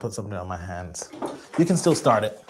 put something on my hands. You can still start it.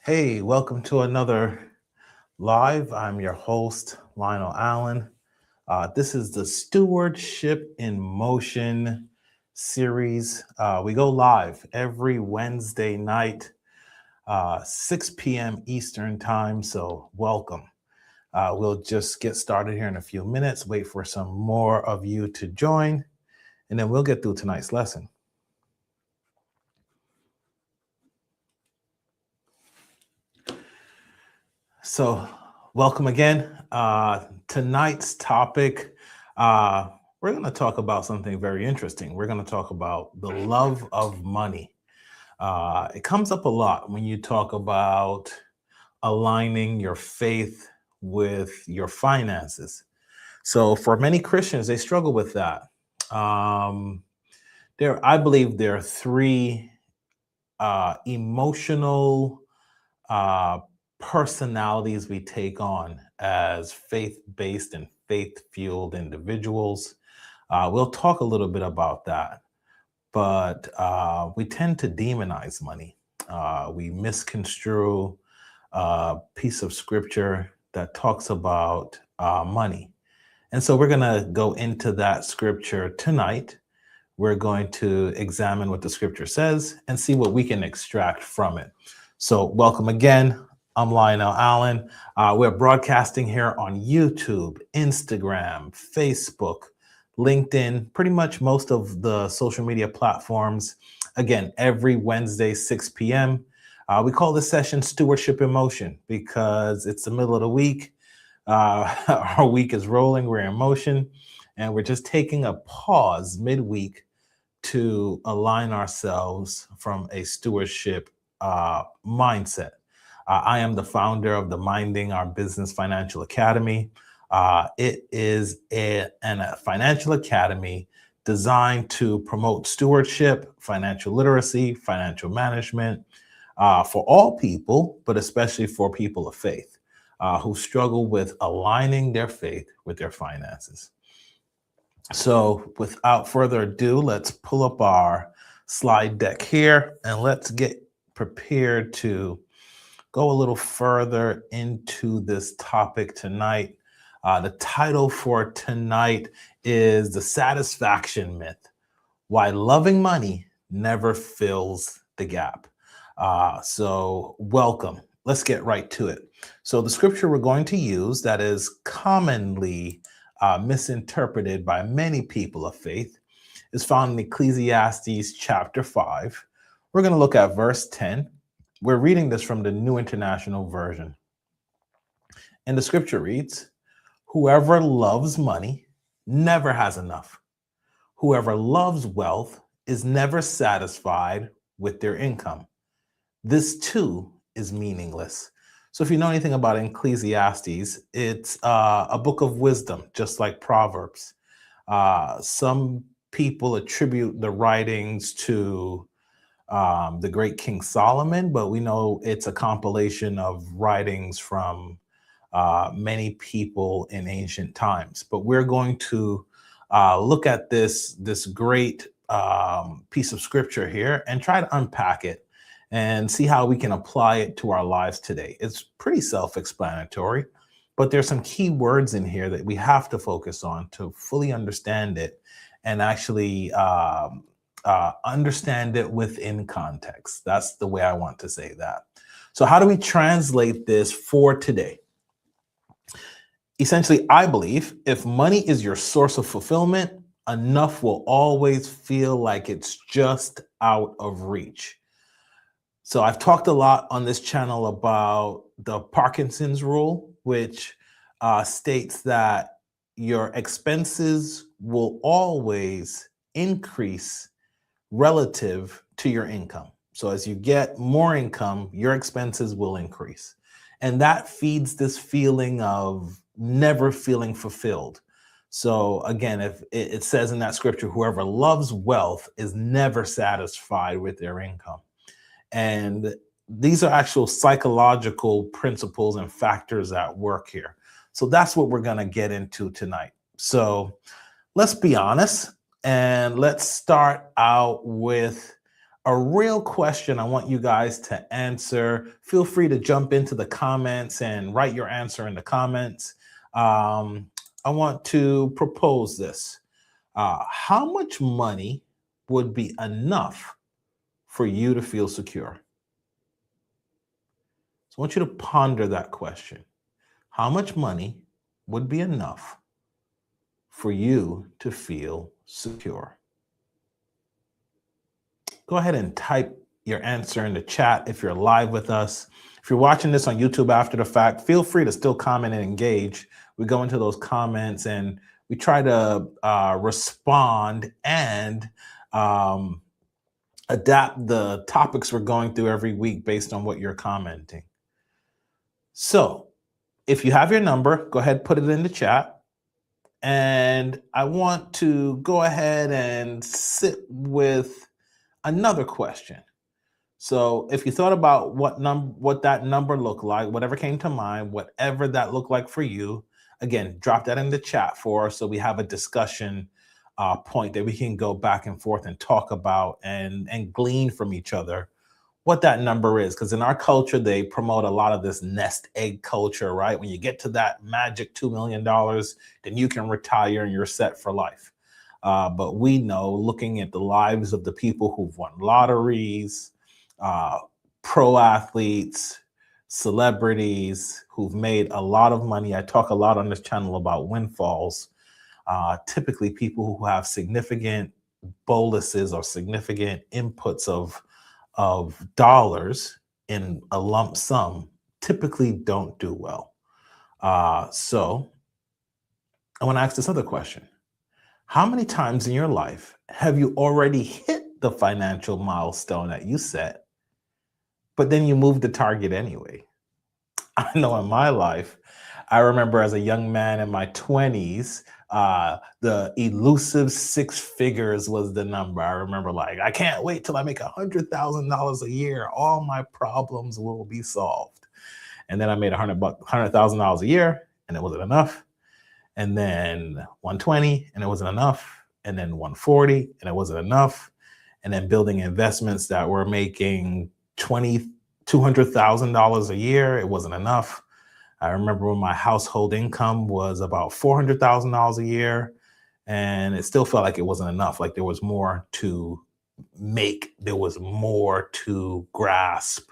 Hey, welcome to another live. I'm your host, Lionel Allen. This is the Stewardship in Motion series. We go live every Wednesday night, 6 p.m. Eastern time, so welcome. We'll just get started here in a few minutes, wait for some more of you to join, and then we'll get through tonight's lesson. So welcome again. Tonight's topic, we're going to talk about something very interesting. We're going to talk about the love of money. It comes up a lot when you talk about aligning your faith with your finances. So for many Christians, they struggle with that. I believe there are three emotional personalities we take on as faith-based and faith-fueled individuals. We'll talk a little bit about that, but we tend to demonize money. We misconstrue a piece of scripture that talks about money. And so we're going to go into that scripture tonight. We're going to examine what the scripture says and see what we can extract from it. So welcome again. I'm Lionel Allen. We're broadcasting here on YouTube, Instagram, Facebook, LinkedIn, pretty much most of the social media platforms. Again, every Wednesday, 6 p.m. We call this session Stewardship in Motion because it's the middle of the week. Our week is rolling, we're in motion, and we're just taking a pause midweek to align ourselves from a stewardship mindset. I am the founder of the Minding Our Business Financial Academy. It is a financial academy designed to promote stewardship, financial literacy, financial management for all people, but especially for people of faith who struggle with aligning their faith with their finances. So without further ado, let's pull up our slide deck here and let's get prepared to go a little further into this topic tonight. The title for tonight is The Satisfaction Myth: Why Loving Money Never Fills the Gap. So welcome. Let's get right to it. So the scripture we're going to use that is commonly misinterpreted by many people of faith is found in Ecclesiastes chapter 5. We're going to look at verse 10. We're reading this from the New International Version. And the scripture reads, "Whoever loves money never has enough. Whoever loves wealth is never satisfied with their income. This too is meaningless." So if you know anything about Ecclesiastes, it's a book of wisdom, just like 'Some people attribute the writings to the great King Solomon, but we know it's a compilation of writings from many people in ancient times. But we're going to look at this great piece of scripture here and try to unpack it and see how we can apply it to our lives today. It's pretty self-explanatory, but there's some key words in here that we have to focus on to fully understand it and actually understand it within context. That's the way I want to say that. So how do we translate this for today? Essentially, I believe if money is your source of fulfillment, enough will always feel like it's just out of reach. So I've talked a lot on this channel about the Parkinson's rule, which states that your expenses will always increase relative to your income. So as you get more income, your expenses will increase. And that feeds this feeling of never feeling fulfilled. So again, if it says in that scripture, whoever loves wealth is never satisfied with their income. And these are actual psychological principles and factors at work here. So that's what we're going to get into tonight. So let's be honest and let's start out with a real question I want you guys to answer. Feel free to jump into the comments and write your answer in the comments. I want to propose this. How much money would be enough for you to feel secure? So I want you to ponder that question. How much money would be enough for you to feel secure? Go ahead and type your answer in the chat if you're live with us. If you're watching this on YouTube after the fact, feel free to still comment and engage. We go into those comments and we try to respond and adapt the topics we're going through every week based on what you're commenting. So if you have your number, go ahead, put it in the chat. And I want to go ahead and sit with another question. So if you thought about what that number looked like, whatever came to mind, whatever that looked like for you, again, drop that in the chat for us so we have a discussion point that we can go back and forth and talk about and glean from each other what that number is. Because in our culture, they promote a lot of this nest egg culture, right? When you get to that magic $2 million, then you can retire and you're set for life. But we know, looking at the lives of the people who've won lotteries, pro athletes, celebrities who've made a lot of money. I talk a lot on this channel about windfalls. Typically people who have significant boluses or significant inputs of dollars in a lump sum typically don't do well. So I want to ask this other question. How many times in your life have you already hit the financial milestone that you set, but then you moved the target anyway? I know in my life, I remember as a young man in my 20s, the elusive 6 figures was the number. I remember like, I can't wait till I make $100,000 a year. All my problems will be solved. And then I made $100,000 a year and it wasn't enough. And then 120 and it wasn't enough. And then 140 and it wasn't enough. And then building investments that were making $200,000 a year, it wasn't enough. I remember when my household income was about $400,000 a year, and it still felt like it wasn't enough. Like there was more to make, there was more to grasp.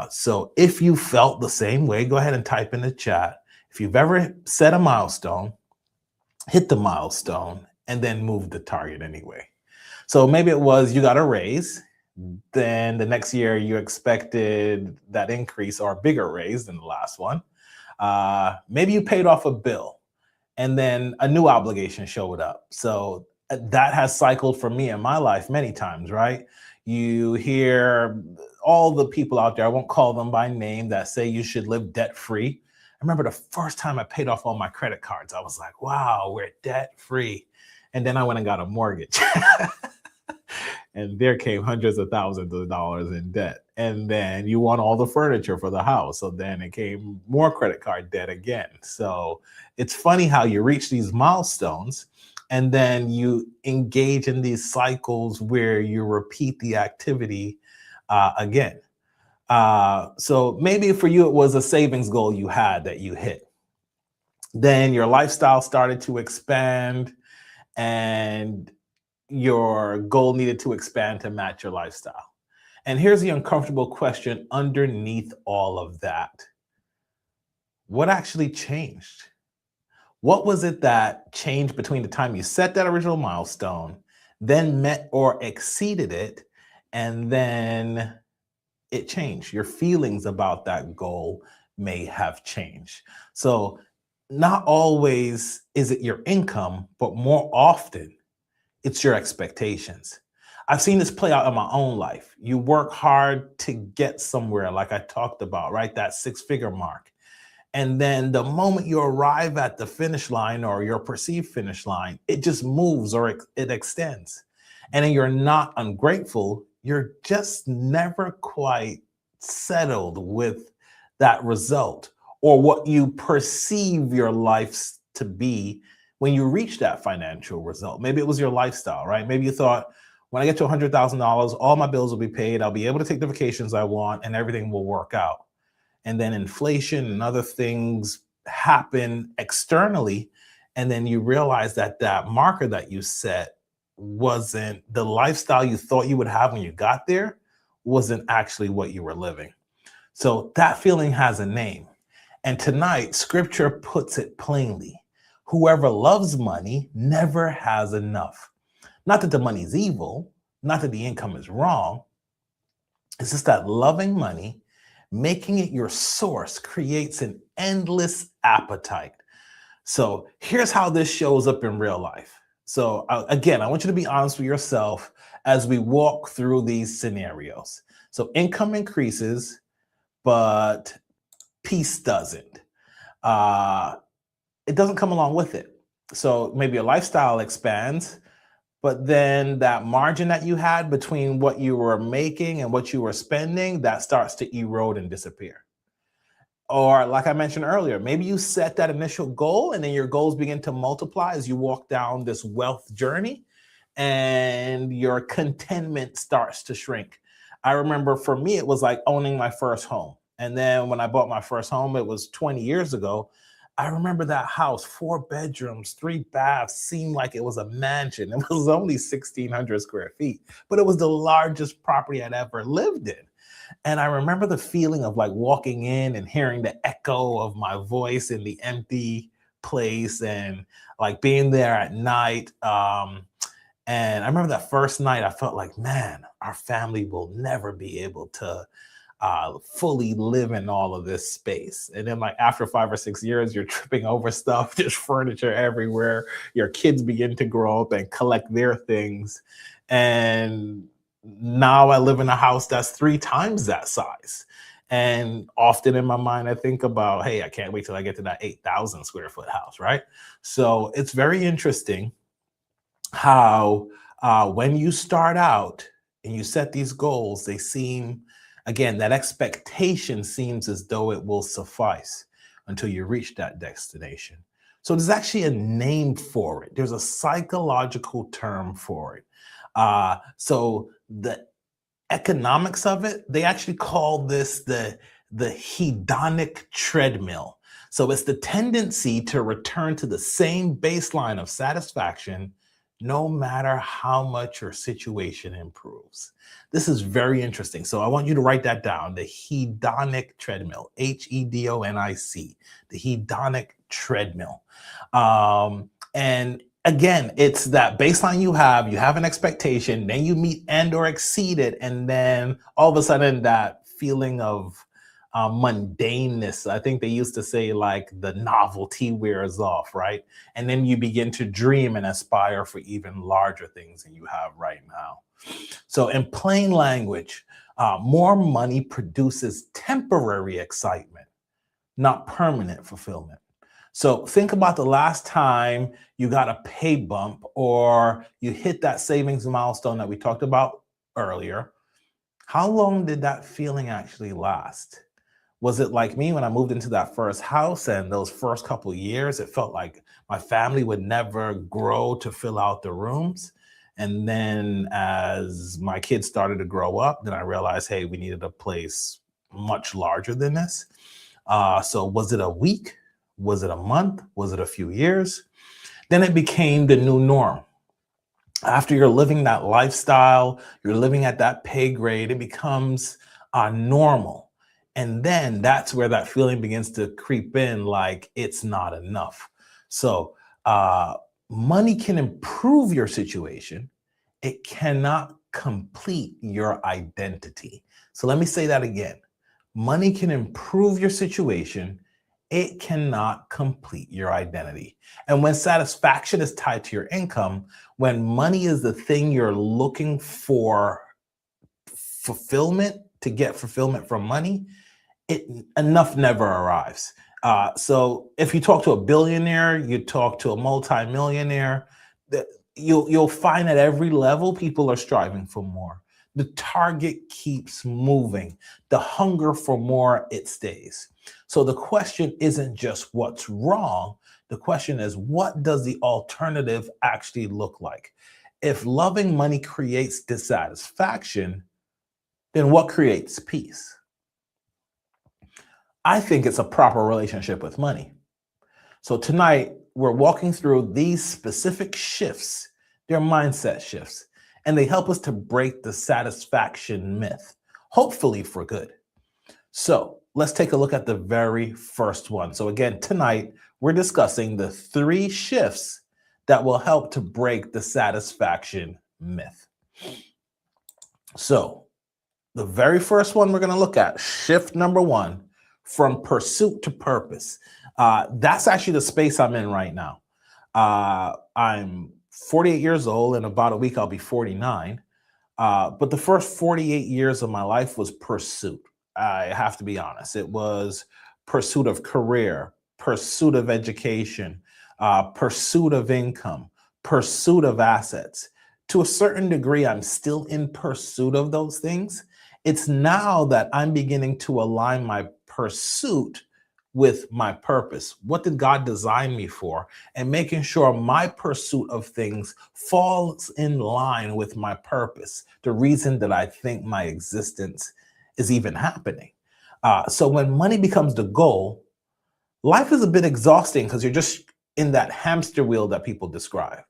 So if you felt the same way, go ahead and type in the chat. If you've ever set a milestone, hit the milestone, and then move the target anyway. So maybe it was you got a raise. Then the next year you expected that increase or a bigger raise than the last one. Maybe you paid off a bill and then a new obligation showed up. So that has cycled for me in my life many times, right? You hear all the people out there, I won't call them by name, that say you should live debt free. I remember the first time I paid off all my credit cards, I was like, wow, we're debt free. And then I went and got a mortgage. and there came hundreds of thousands of dollars in debt. And then you want all the furniture for the house. So then it came more credit card debt again. So it's funny how you reach these milestones and then you engage in these cycles where you repeat the activity again. So maybe for you, it was a savings goal you had that you hit. Then your lifestyle started to expand and your goal needed to expand to match your lifestyle. And here's the uncomfortable question underneath all of that. What actually changed? What was it that changed between the time you set that original milestone, then met or exceeded it, and then it changed? Your feelings about that goal may have changed. So, not always is it your income, but more often it's your expectations. I've seen this play out in my own life. You work hard to get somewhere, like I talked about, right? That six-figure mark. And then the moment you arrive at the finish line or your perceived finish line, it just moves or it extends. And then you're not ungrateful, you're just never quite settled with that result or what you perceive your life to be when you reach that financial result. Maybe it was your lifestyle, right? Maybe you thought, when I get to $100,000, all my bills will be paid. I'll be able to take the vacations I want and everything will work out. And then inflation and other things happen externally. And then you realize that that marker that you set wasn't the lifestyle you thought you would have when you got there, wasn't actually what you were living. So that feeling has a name. And tonight, scripture puts it plainly. Whoever loves money never has enough. Not that the money is evil, not that the income is wrong. It's just that loving money, making it your source, creates an endless appetite. So here's how this shows up in real life. So again, I want you to be honest with yourself as we walk through these scenarios. So income increases, but peace doesn't. It doesn't come along with it. So maybe your lifestyle expands, but then that margin that you had between what you were making and what you were spending, that starts to erode and disappear. Or like I mentioned earlier, maybe you set that initial goal and then your goals begin to multiply as you walk down this wealth journey and your contentment starts to shrink. I remember for me, it was like owning my first home. And then when I bought my first home, it was 20 years ago. I remember that house, 4 bedrooms, 3 baths, seemed like it was a mansion. It was only 1,600 square feet, but it was the largest property I'd ever lived in. And I remember the feeling of like walking in and hearing the echo of my voice in the empty place and like being there at night. And I remember that first night, I felt like, man, our family will never be able to fully live in all of this space. And then, like, after 5 or 6 years, you're tripping over stuff, there's furniture everywhere. Your kids begin to grow up and collect their things. And now I live in a house that's 3 times that size. And often in my mind, I think about, hey, I can't wait till I get to that 8,000 square foot house, right? So it's very interesting how when you start out and you set these goals, they seem, again, that expectation seems as though it will suffice until you reach that destination. So there's actually a name for it. There's a psychological term for it. So the economics of it, they actually call this the hedonic treadmill. So it's the tendency to return to the same baseline of satisfaction no matter how much your situation improves. This is very interesting. So I want you to write that down. The hedonic treadmill, Hedonic, the hedonic treadmill. And again, it's that baseline you have an expectation, then you meet and or exceed it. And then all of a sudden that feeling of mundaneness, I think they used to say like the novelty wears off, right? And then you begin to dream and aspire for even larger things than you have right now. So in plain language, more money produces temporary excitement, not permanent fulfillment. So think about the last time you got a pay bump or you hit that savings milestone that we talked about earlier, how long did that feeling actually last? Was it like me when I moved into that first house and those first couple of years, it felt like my family would never grow to fill out the rooms. And then as my kids started to grow up, then I realized, hey, we needed a place much larger than this. So was it a week? Was it a month? Was it a few years? Then it became the new norm. After you're living that lifestyle, you're living at that pay grade, it becomes normal. And then that's where that feeling begins to creep in like it's not enough. So, money can improve your situation, it cannot complete your identity. So, let me say that again. Money can improve your situation, it cannot complete your identity. And when satisfaction is tied to your income, when money is the thing you're looking for fulfillment to get fulfillment from money, it enough never arrives. So if you talk to a billionaire, you talk to a multimillionaire, that you'll find at every level people are striving for more. The target keeps moving. The hunger for more, it stays. So the question isn't just what's wrong. The question is, what does the alternative actually look like? If loving money creates dissatisfaction, then what creates peace? I think it's a proper relationship with money. So tonight, we're walking through these specific shifts. They're mindset shifts, and they help us to break the satisfaction myth, hopefully for good. So let's take a look at the very first one. So again, tonight, we're discussing the 3 shifts that will help to break the satisfaction myth. So the very first one we're going to look at, shift number 1, from pursuit to purpose. That's actually the space I'm in right now. I'm 48 years old. In about a week, I'll be 49. But the first 48 years of my life was pursuit. I have to be honest. It was pursuit of career, pursuit of education, pursuit of income, pursuit of assets. To a certain degree, I'm still in pursuit of those things. It's now that I'm beginning to align my pursuit with my purpose. What did God design me for? And making sure my pursuit of things falls in line with my purpose, the reason that I think my existence is even happening. So when money becomes the goal, life is a bit exhausting because you're just in that hamster wheel that people describe.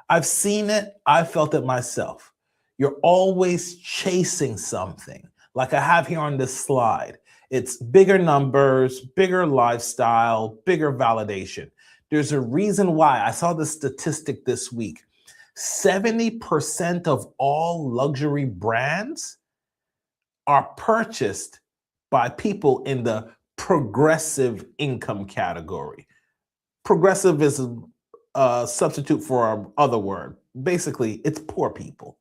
I've seen it, I felt it myself. You're always chasing something, like I have here on this slide. It's bigger numbers, bigger lifestyle, bigger validation. There's a reason why. I saw this statistic this week. 70% of all luxury brands are purchased by people in the progressive income category. Progressive is a substitute for our other word. Basically, it's poor people.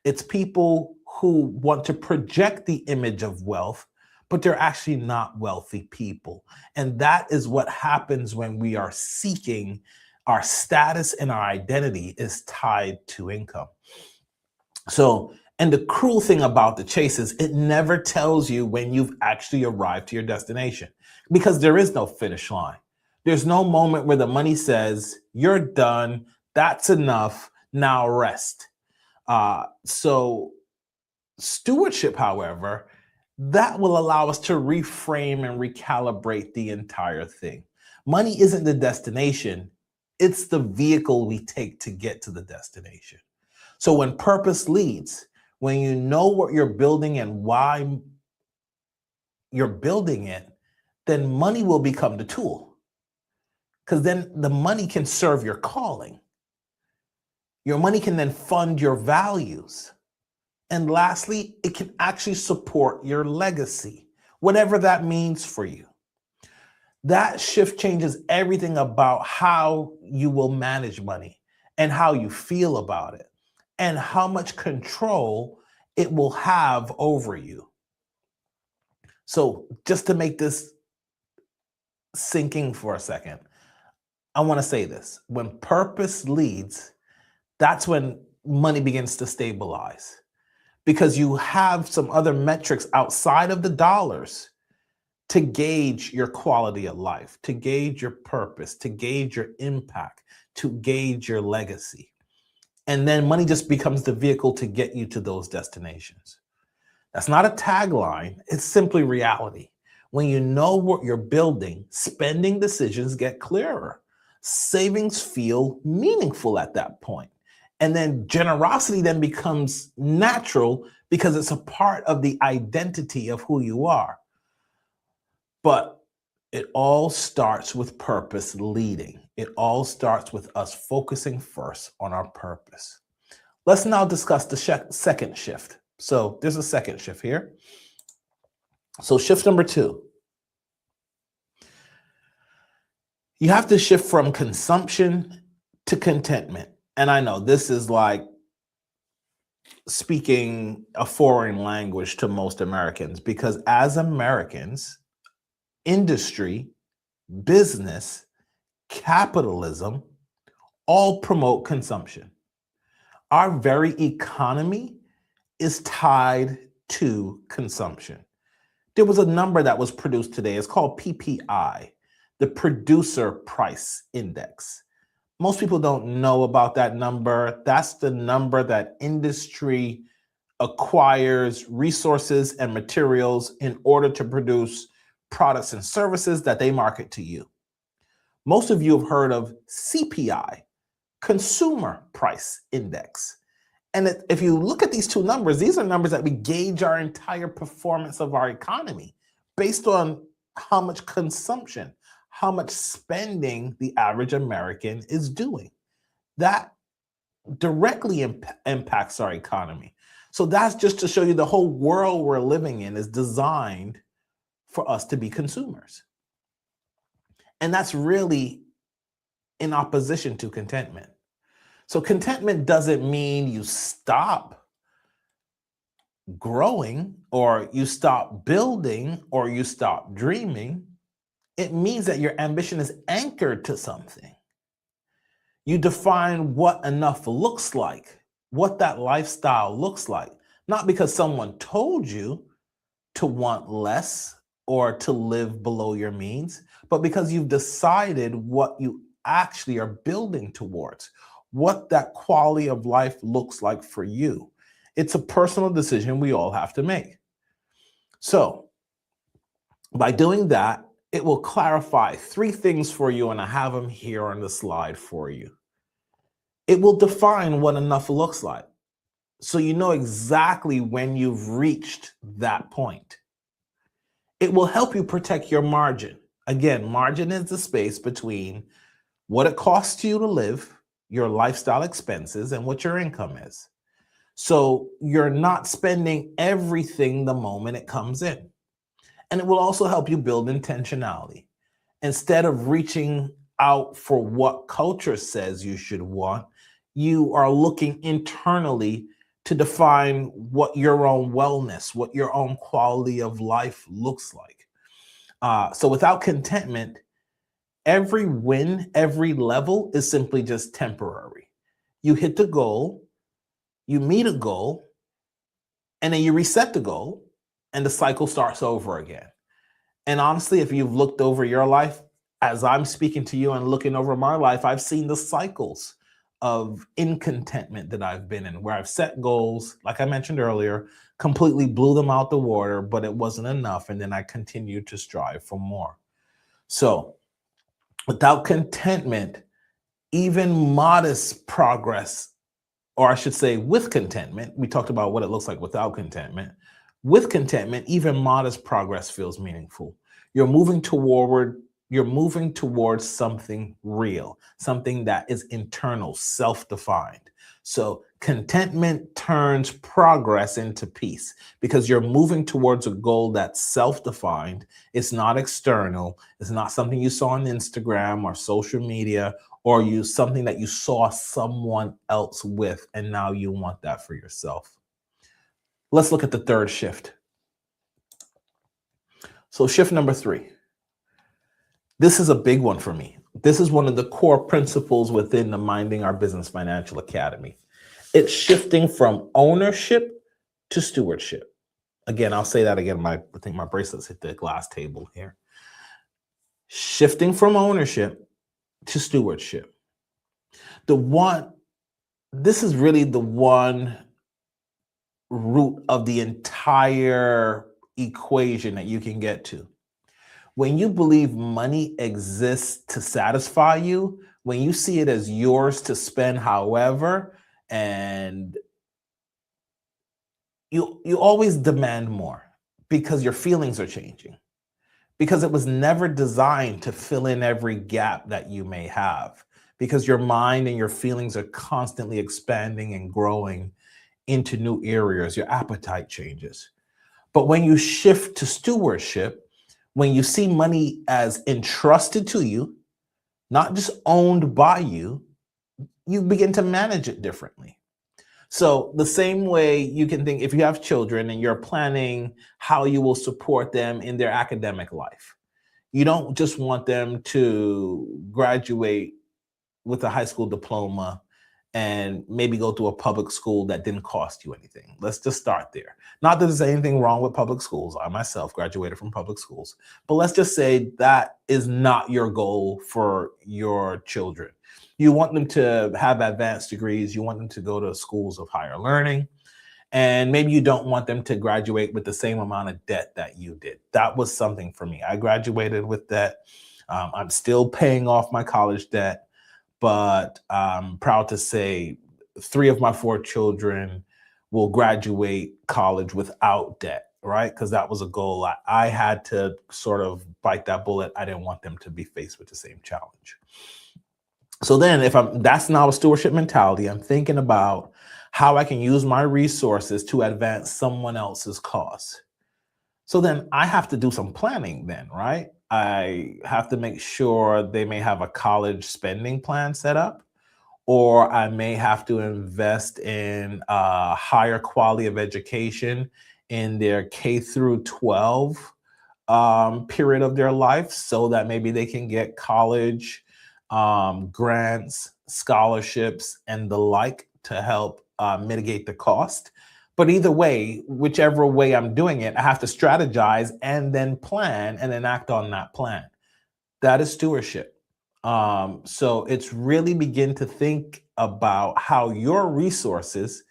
It's people who want to project the image of wealth, but they're actually not wealthy people. And that is what happens when we are seeking our status and our identity is tied to income. So, and the cruel thing about the chase is it never tells you when you've actually arrived to your destination because there is no finish line. There's no moment where the money says, you're done, that's enough, now rest. So stewardship, however, that will allow us to reframe and recalibrate the entire thing. Money isn't the destination, it's the vehicle we take to get to the destination. So when purpose leads, when you know what you're building and why you're building it, then money will become the tool. Because then the money can serve your calling. Your money can then fund your values. And lastly, it can actually support your legacy, whatever that means for you. That shift changes everything about how you will manage money and how you feel about it and how much control it will have over you. So just to make this sinking for a second, I want to say this. When purpose leads, that's when money begins to stabilize. because you have some other metrics outside of the dollars to gauge your quality of life, to gauge your purpose, to gauge your impact, to gauge your legacy. And then money just becomes the vehicle to get you to those destinations. That's not a tagline, it's simply reality. When you know what you're building, spending decisions get clearer. Savings feel meaningful at that point. And then generosity then becomes natural because it's a part of the identity of who you are. But it all starts with purpose leading. It all starts with us focusing first on our purpose. Let's now discuss the second shift. So there's a second shift here. So shift number 2. You have to shift from consumption to contentment. And I know this is like speaking a foreign language to most Americans, because as Americans, industry, business, capitalism all promote consumption. Our very economy is tied to consumption. There was a number that was produced today. It's called PPI, the Producer Price Index. Most people don't know about that number. That's the number that industry acquires resources and materials in order to produce products and services that they market to you. Most of you have heard of CPI, Consumer Price Index. And if you look at these two numbers, these are numbers that we gauge our entire performance of our economy based on how much consumption, how much spending the average American is doing. That directly impacts our economy. So that's just to show you the whole world we're living in is designed for us to be consumers. And that's really in opposition to contentment. So contentment doesn't mean you stop growing or you stop building or you stop dreaming. It means that your ambition is anchored to something. You define what enough looks like, what that lifestyle looks like, not because someone told you to want less or to live below your means, but because you've decided what you actually are building towards, what that quality of life looks like for you. It's a personal decision we all have to make. So by doing that, it will clarify 3 things for you, and I have them here on the slide for you. It will define what enough looks like, so you know exactly when you've reached that point. It will help you protect your margin. Again, margin is the space between what it costs you to live, your lifestyle expenses, and what your income is. So you're not spending everything the moment it comes in. And it will also help you build intentionality. Instead of reaching out for what culture says you should want, you are looking internally to define what your own wellness, what your own quality of life looks like. So without contentment, every win, every level is simply just temporary. You hit the goal, you meet a goal, and then you reset the goal, and the cycle starts over again. And honestly, if you've looked over your life, as I'm speaking to you and looking over my life, I've seen the cycles of incontentment that I've been in, where I've set goals, like I mentioned earlier, completely blew them out the water, but it wasn't enough. And then I continued to strive for more. So without contentment, even modest progress, or I should say with contentment, we talked about what it looks like without contentment. With contentment, even modest progress feels meaningful. You're moving towards something real, something that is internal, self-defined. So contentment turns progress into peace because you're moving towards a goal that's self-defined. It's not external. It's not something you saw on Instagram or social media, or something that you saw someone else with, and now you want that for yourself. Let's look at the third shift. So shift number 3. This is a big one for me. This is one of the core principles within the Minding Our Business Financial Academy. It's shifting from ownership to stewardship. Again, I'll say that again. I think my bracelets hit the glass table here. Shifting from ownership to stewardship. The one, this is really the one root of the entire equation that you can get to. When you believe money exists to satisfy you, when you see it as yours to spend however, and you always demand more because your feelings are changing, because it was never designed to fill in every gap that you may have, because your mind and your feelings are constantly expanding and growing into new areas. Your appetite changes. But when you shift to stewardship, when you see money as entrusted to you, not just owned by you, you begin to manage it differently. So the same way you can think, if you have children and you're planning how you will support them in their academic life, you don't just want them to graduate with a high school diploma and maybe go to a public school that didn't cost you anything. Let's just start there. Not that there's anything wrong with public schools. I myself graduated from public schools, but let's just say that is not your goal for your children. You want them to have advanced degrees. You want them to go to schools of higher learning. And maybe you don't want them to graduate with the same amount of debt that you did. That was something for me. I graduated with debt. I'm still paying off my college debt, but I'm proud to say 3 of my 4 children will graduate college without debt, right? Because that was a goal. I had to sort of bite that bullet. I didn't want them to be faced with the same challenge. So then that's now a stewardship mentality. I'm thinking about how I can use my resources to advance someone else's cause. So then I have to do some planning then, right? I have to make sure they may have a college spending plan set up, or I may have to invest in a higher quality of education in their K through 12 period of their life, so that maybe they can get college grants, scholarships, and the like to help mitigate the cost. But either way, whichever way I'm doing it, I have to strategize and then plan and then act on that plan. That is stewardship. So it's really begin to think about how your resources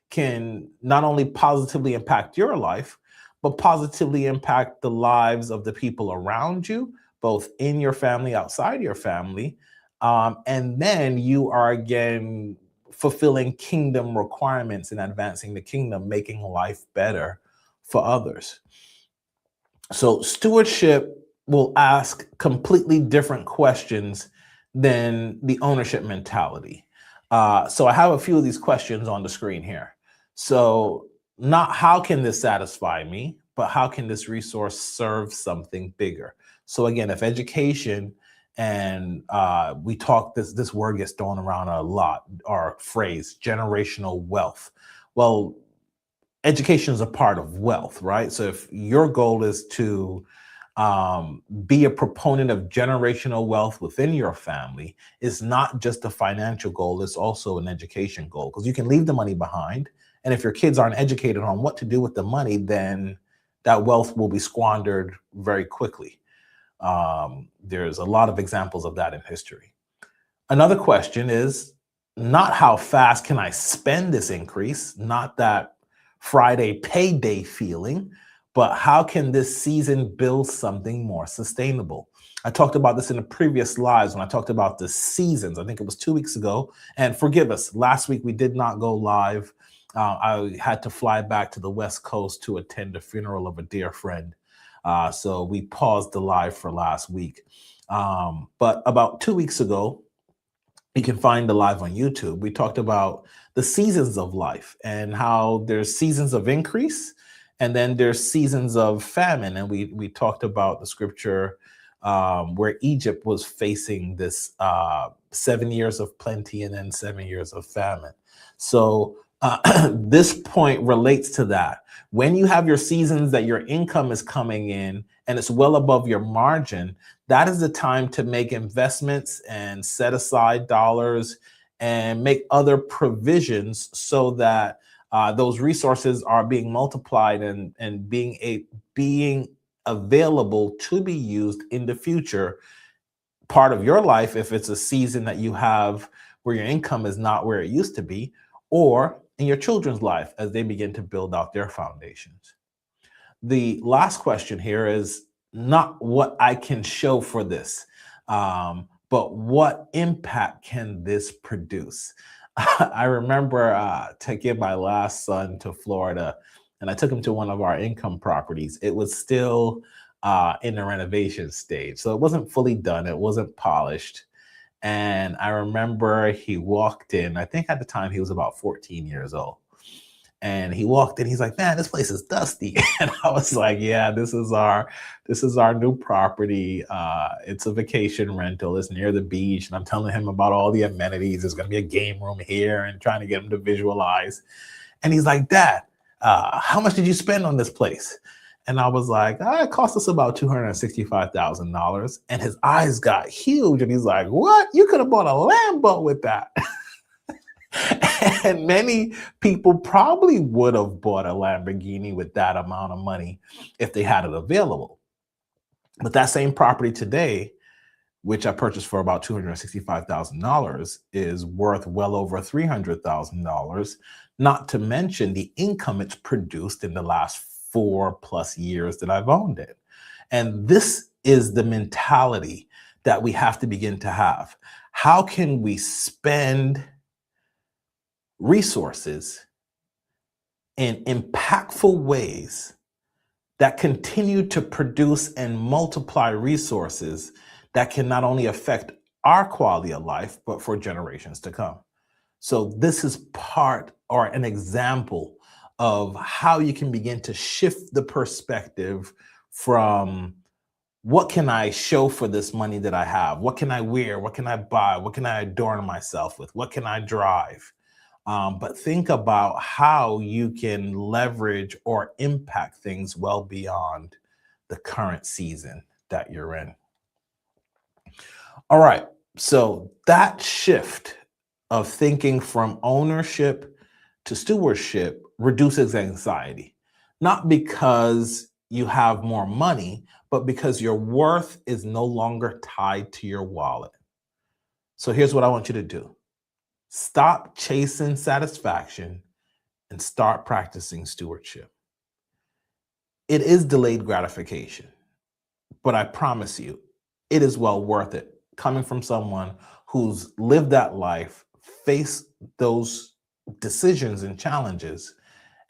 can not only positively impact your life, but positively impact the lives of the people around you, both in your family, outside your family. And then you are again fulfilling kingdom requirements and advancing the kingdom, making life better for others. So stewardship will ask completely different questions than the ownership mentality. So I have a few of these questions on the screen here. So not how can this satisfy me, but how can this resource serve something bigger? So again, if education and we talk, this word gets thrown around a lot, our phrase, generational wealth. Well, education is a part of wealth, right? So if your goal is to be a proponent of generational wealth within your family, it's not just a financial goal, it's also an education goal, because you can leave the money behind. And if your kids aren't educated on what to do with the money, then that wealth will be squandered very quickly. There's a lot of examples of that in history. Another question is not how fast can I spend this increase, not that Friday payday feeling, but how can this season build something more sustainable? I talked about this in the previous slides when I talked about the seasons. I think it was 2 weeks ago. And forgive us, last week we did not go live. I had to fly back to the West Coast to attend the funeral of a dear friend. So we paused the live for last week. But about 2 weeks ago, you can find the live on YouTube. We talked about the seasons of life and how there's seasons of increase and then there's seasons of famine. And we talked about the scripture where Egypt was facing this 7 years of plenty and then 7 years of famine. So this point relates to that. When you have your seasons that your income is coming in and it's well above your margin, that is the time to make investments and set aside dollars and make other provisions so that those resources are being multiplied and being available to be used in the future part of your life, if it's a season that you have where your income is not where it used to be, or in your children's life as they begin to build out their foundations. The last question here is not what I can show for this, but what impact can this produce? I remember taking my last son to Florida, and I took him to one of our income properties. It was still in the renovation stage, so it wasn't fully done, it wasn't polished. And I remember he walked in, I think at the time he was about 14 years old. And he walked in, he's like, "Man, this place is dusty." And I was like, "Yeah, this is our new property. It's a vacation rental. It's near the beach." And I'm telling him about all the amenities. There's gonna be a game room here and trying to get him to visualize. And he's like, "Dad, how much did you spend on this place?" And I was like, it cost us about $265,000. And his eyes got huge. And he's like, "What? You could have bought a Lambo with that." And many people probably would have bought a Lamborghini with that amount of money if they had it available. But that same property today, which I purchased for about $265,000, is worth well over $300,000, not to mention the income it's produced in the last 4+ years that I've owned it. And this is the mentality that we have to begin to have. How can we spend resources in impactful ways that continue to produce and multiply resources that can not only affect our quality of life, but for generations to come? So this is part or an example of how you can begin to shift the perspective from what can I show for this money that I have? What can I wear? What can I buy? What can I adorn myself with? What can I drive? But think about how you can leverage or impact things well beyond the current season that you're in. All right. So that shift of thinking from ownership to stewardship reduces anxiety, not because you have more money, but because your worth is no longer tied to your wallet. So here's what I want you to do: stop chasing satisfaction and start practicing stewardship. It is delayed gratification, but I promise you, it is well worth it coming from someone who's lived that life, faced those decisions and challenges,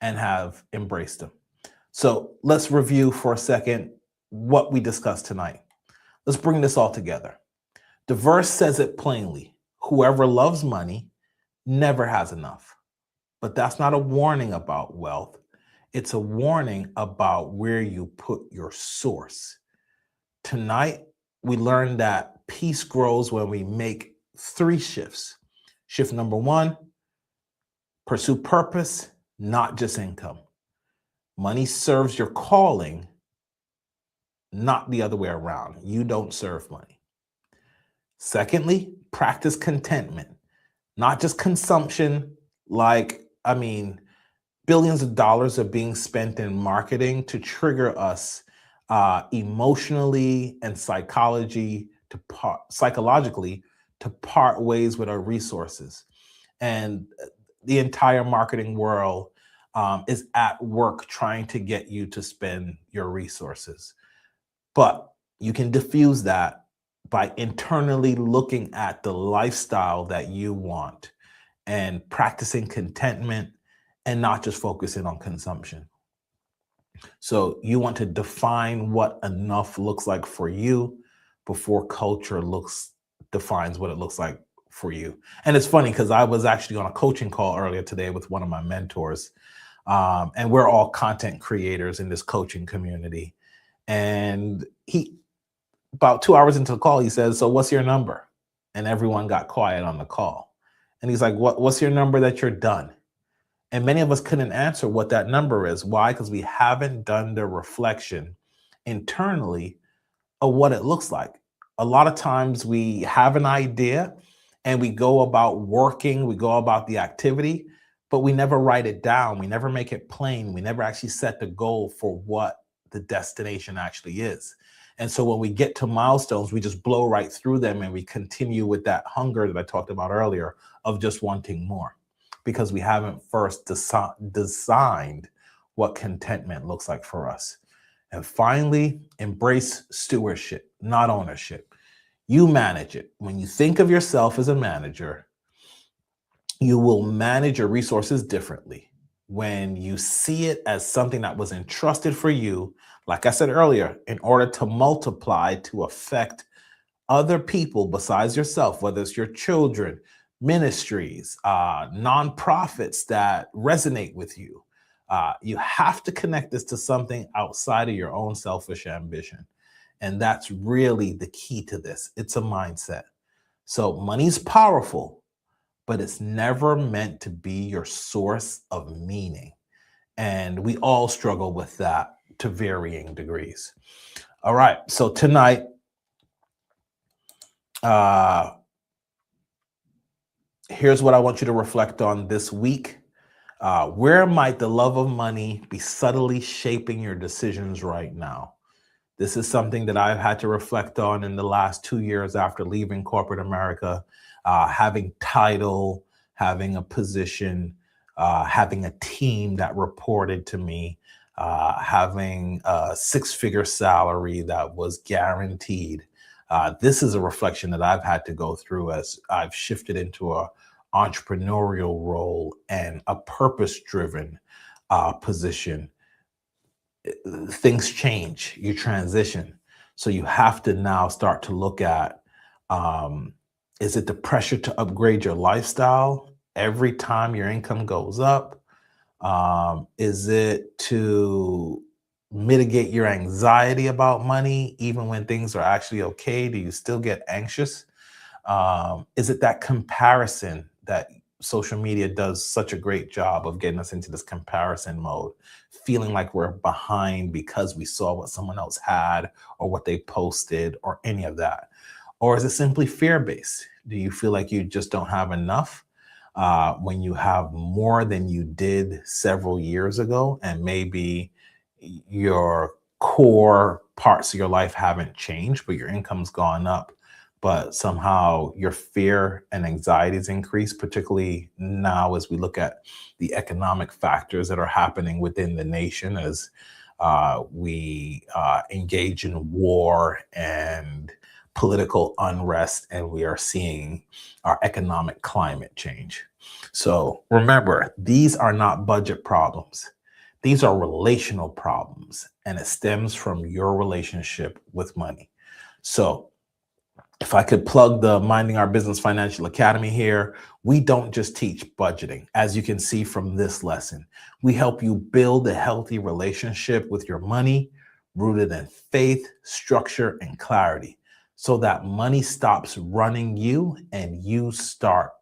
and have embraced them. So let's review for a second what we discussed tonight. Let's bring this all together. The verse says it plainly: whoever loves money never has enough. But that's not a warning about wealth. It's a warning about where you put your source. Tonight, we learned that peace grows when we make 3 shifts. Shift number 1, pursue purpose, not just income. Money serves your calling, not the other way around. You don't serve money. Secondly, practice contentment, not just consumption. Billions of dollars are being spent in marketing to trigger us emotionally and psychologically to part ways with our resources. And the entire marketing world is at work trying to get you to spend your resources. But you can diffuse that by internally looking at the lifestyle that you want and practicing contentment and not just focusing on consumption. So you want to define what enough looks like for you before culture defines what it looks like for you. And it's funny because I was actually on a coaching call earlier today with one of my mentors, and we're all content creators in this coaching community. And he, about 2 hours into the call, he says, "So what's your number?" And everyone got quiet on the call. And he's like, what's your number that you're done? And many of us couldn't answer what that number is. Why? Because we haven't done the reflection internally of what it looks like. A lot of times we have an idea and we go about working, we go about the activity, but we never write it down. We never make it plain. We never actually set the goal for what the destination actually is. And so when we get to milestones, we just blow right through them and we continue with that hunger that I talked about earlier of just wanting more, because we haven't first designed what contentment looks like for us. And finally, embrace stewardship, not ownership. You manage it. When you think of yourself as a manager, you will manage your resources differently. When you see it as something that was entrusted for you, like I said earlier, in order to multiply, to affect other people besides yourself, whether it's your children, ministries, nonprofits that resonate with you, you have to connect this to something outside of your own selfish ambition. And that's really the key to this. It's a mindset. So money's powerful, but it's never meant to be your source of meaning. And we all struggle with that to varying degrees. All right. So tonight, here's what I want you to reflect on this week. Where might the love of money be subtly shaping your decisions right now? This is something that I've had to reflect on in the last 2 years after leaving corporate America, having title, having a position, having a team that reported to me, having a six-figure salary that was guaranteed. This is a reflection that I've had to go through as I've shifted into a entrepreneurial role and a purpose-driven position. Things change, you transition. So you have to now start to look at, is it the pressure to upgrade your lifestyle every time your income goes up? Is it to mitigate your anxiety about money even when things are actually okay? Do you still get anxious? Is it that comparison that social media does such a great job of getting us into this comparison mode, feeling like we're behind because we saw what someone else had or what they posted or any of that? Or is it simply fear-based? Do you feel like you just don't have enough when you have more than you did several years ago, and maybe your core parts of your life haven't changed, but your income's gone up, but somehow your fear and anxieties increase, particularly now as we look at the economic factors that are happening within the nation as we engage in war and political unrest, and we are seeing our economic climate change. So remember, these are not budget problems. These are relational problems, and it stems from your relationship with money. So if I could plug the Minding Our Business Financial Academy here, we don't just teach budgeting. As you can see from this lesson, we help you build a healthy relationship with your money rooted in faith, structure, and clarity, so that money stops running you and you stop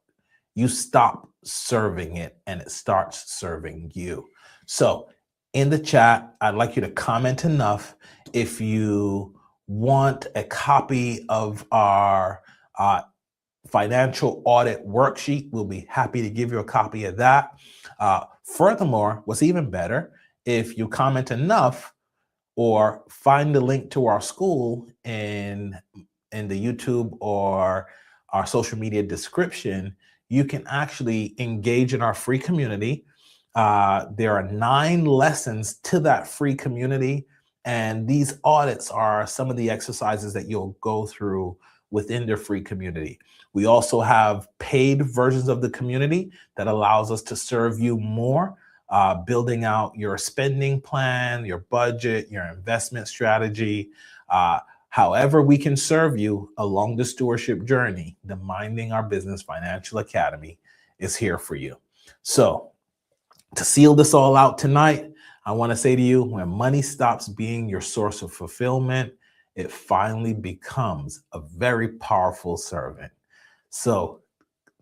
serving it and it starts serving you. So in the chat, I'd like you to comment enough if you want a copy of our financial audit worksheet. We'll be happy to give you a copy of that. Furthermore, what's even better, if you comment enough or find the link to our school in the YouTube or our social media description, you can actually engage in our free community. There are 9 lessons to that free community, and these audits are some of the exercises that you'll go through within the free community. We also have paid versions of the community that allows us to serve you more, building out your spending plan, your budget, your investment strategy. However we can serve you along the stewardship journey, the Minding Our Business Financial Academy is here for you. So to seal this all out tonight, I want to say to you, when money stops being your source of fulfillment, it finally becomes a very powerful servant. So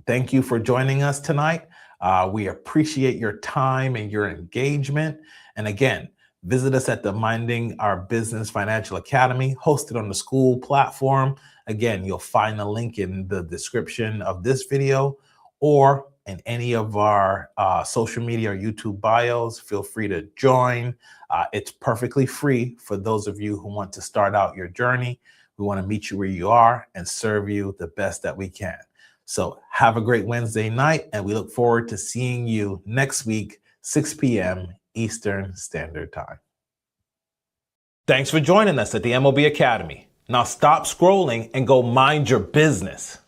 thank you for joining us tonight. We appreciate your time and your engagement. And again, visit us at the Minding Our Business Financial Academy, hosted on the school platform. Again, you'll find a link in the description of this video or in any of our social media or YouTube bios. Feel free to join. It's perfectly free for those of you who want to start out your journey. We want to meet you where you are and serve you the best that we can. So have a great Wednesday night, and we look forward to seeing you next week, 6 p.m. Eastern Standard Time. Thanks for joining us at the MOB Academy. Now stop scrolling and go mind your business.